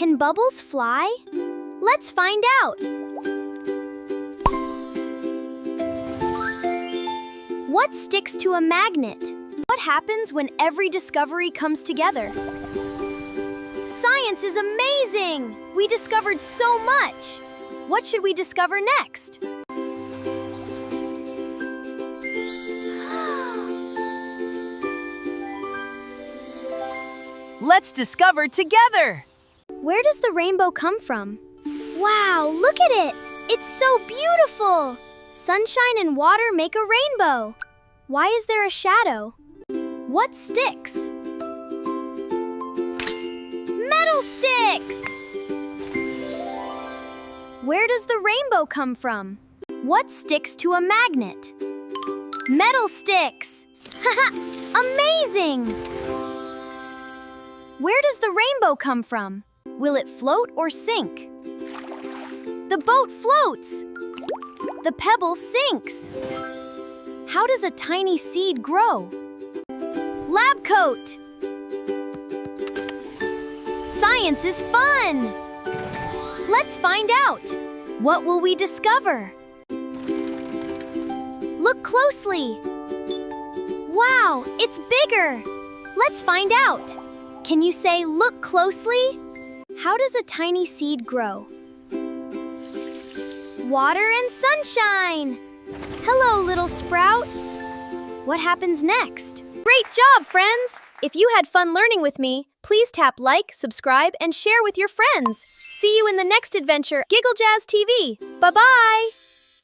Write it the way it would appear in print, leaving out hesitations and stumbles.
Can bubbles fly? Let's find out. What sticks to a magnet? What happens when every discovery comes together? Science is amazing! We discovered so much! What should we discover next? Let's discover together! Where does the rainbow come from? Wow, look at it! It's so beautiful! Sunshine and water make a rainbow. Why is there a shadow? What sticks? Metal sticks! Where does the rainbow come from? What sticks to a magnet? Metal sticks! Haha! Amazing! Where does the rainbow come from? Will it float or sink? The boat floats! The pebble sinks! How does a tiny seed grow? Lab coat! Science is fun! Let's find out! What will we discover? Look closely! Wow, it's bigger! Let's find out! Can you say, look closely? How does a tiny seed grow? Water and sunshine! Hello, little sprout! What happens next? Great job, friends! If you had fun learning with me, please tap like, subscribe, and share with your friends. See you in the next adventure, GiggleJazz TV. Bye-bye!